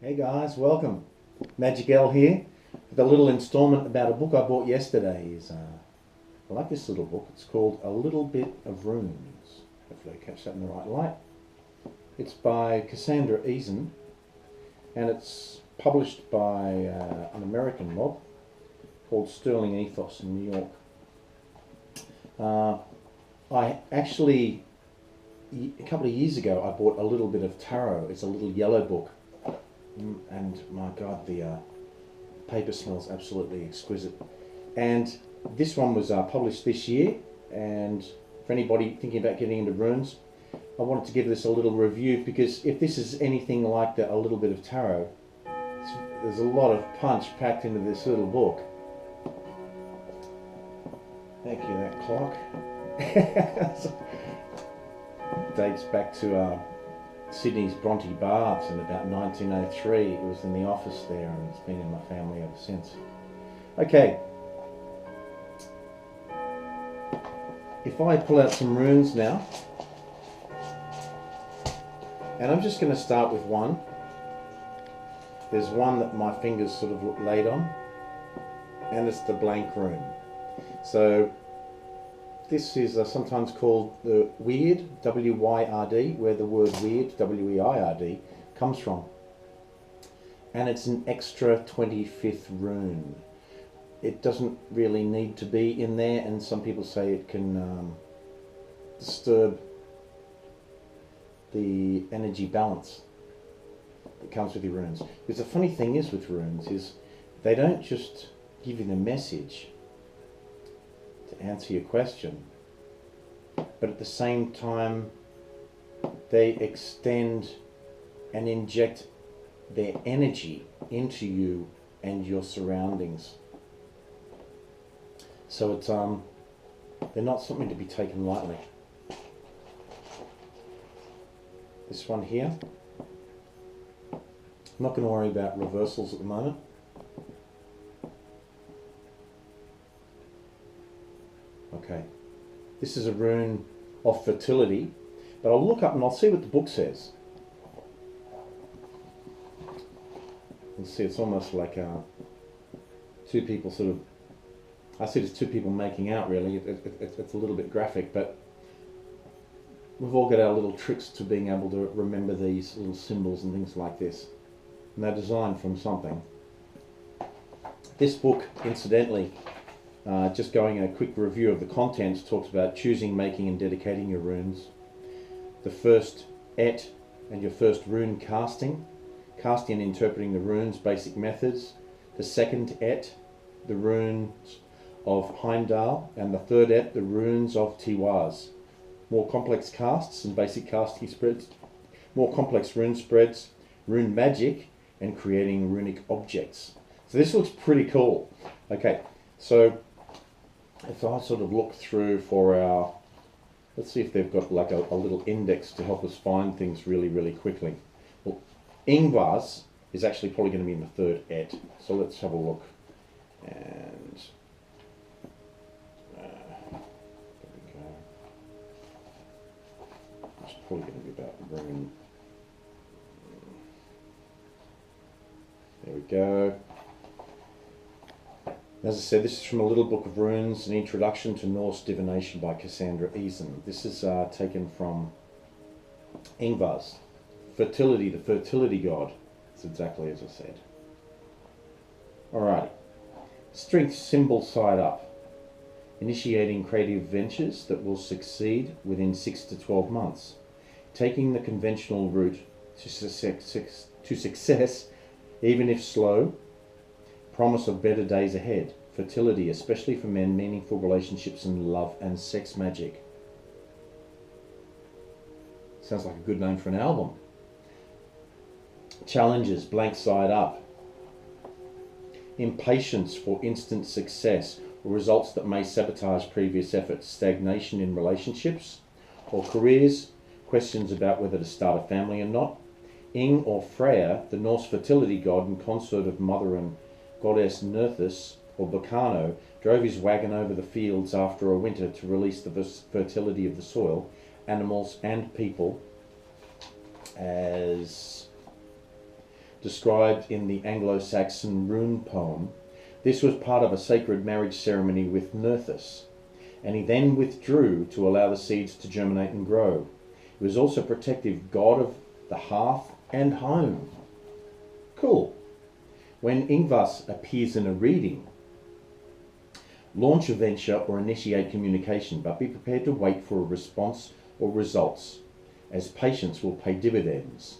Hey guys, welcome. MagickEl here with a little installment about a book I bought yesterday. I like this little book. It's called A Little Bit of Runes. Hopefully I catch that in the right light. It's by Cassandra Eason and it's published by an American mob called Sterling Ethos in New York. I actually, a couple of years ago, I bought A Little Bit of Tarot. It's a little yellow book. And my God, the paper smells absolutely exquisite. And this one was published this year, and for anybody thinking about getting into runes, I wanted to give this a little review, because if this is anything like A Little Bit of Tarot, there's a lot of punch packed into this little book. Thank you, that clock. Dates back to Sydney's Bronte Baths in about 1903. It was in the office there, and it's been in my family ever since. Okay, if I pull out some runes now, and I'm just going to start with one. There's one that my fingers sort of laid on, and it's the blank rune. So this is sometimes called the Weird, W-Y-R-D, where the word weird, W-E-I-R-D, comes from. And it's an extra 25th rune. It doesn't really need to be in there, and some people say it can disturb the energy balance that comes with your runes. Because the funny thing is with runes is they don't just give you the message to answer your question, but at the same time they extend and inject their energy into you and your surroundings. So it's they're not something to be taken lightly. This one here, I'm not going to worry about reversals at the moment. Okay, this is a rune of fertility, but I'll look up and I'll see what the book says. You can see it's almost like two people sort of, I see it as two people making out really. It's a little bit graphic, but we've all got our little tricks to being able to remember these little symbols and things like this. And they're designed from something. This book, incidentally, just going a quick review of the contents, talks about choosing, making and dedicating your runes. The first et and your first rune casting and interpreting the runes, basic methods. The second et, the runes of Heimdall, and the third et, the runes of Tiwaz. More complex casts and basic casting spreads, more complex rune spreads, rune magic, and creating runic objects. So this looks pretty cool. Okay, so if I sort of look through for our, let's see if they've got like a little index to help us find things really quickly. Well, Ingwaz is actually probably going to be in the third et, so let's have a look. And there we go. It's probably going to be about rune. There we go. As I said, this is from A Little Book of Runes, an introduction to Norse divination by Cassandra Eason. This is taken from Ingwaz. Fertility, the fertility god. It's exactly as I said. Alrighty. Strength symbol side up. Initiating creative ventures that will succeed within 6 to 12 months. Taking the conventional route to success, even if slow. Promise of better days ahead. Fertility, especially for men, meaningful relationships and love and sex magic. Sounds like a good name for an album. Challenges, blank side up. Impatience for instant success or results that may sabotage previous efforts. Stagnation in relationships or careers. Questions about whether to start a family or not. Ing or Freya, the Norse fertility god and consort of mother and goddess Nerthus, or Bacano, drove his wagon over the fields after a winter to release the fertility of the soil, animals and people as described in the Anglo-Saxon rune poem. This was part of a sacred marriage ceremony with Nerthus, and he then withdrew to allow the seeds to germinate and grow. He was also protective god of the hearth and home. Cool. When Ingwaz appears in a reading, launch a venture or initiate communication, but be prepared to wait for a response or results, as patience will pay dividends.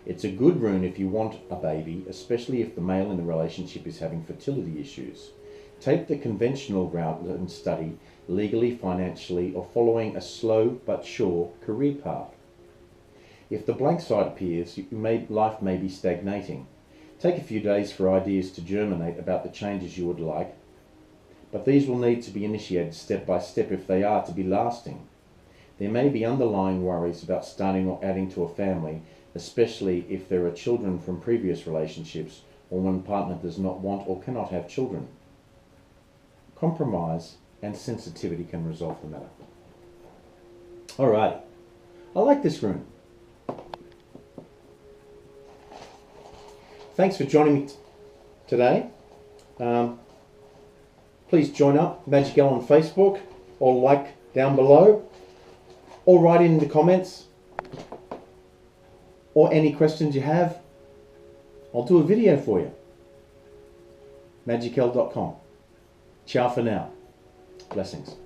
It's a good rune if you want a baby, especially if the male in the relationship is having fertility issues. Take the conventional route and study legally, financially, or following a slow but sure career path. If the blank side appears, life may be stagnating. Take a few days for ideas to germinate about the changes you would like, but these will need to be initiated step by step if they are to be lasting. There may be underlying worries about starting or adding to a family, especially if there are children from previous relationships or one partner does not want or cannot have children. Compromise and sensitivity can resolve the matter. Alright, I like this rune. Thanks for joining me today. Please join up MagickEl on Facebook, or like down below, or write in the comments, or any questions you have. I'll do a video for you. MagickEl.com. Ciao for now. Blessings.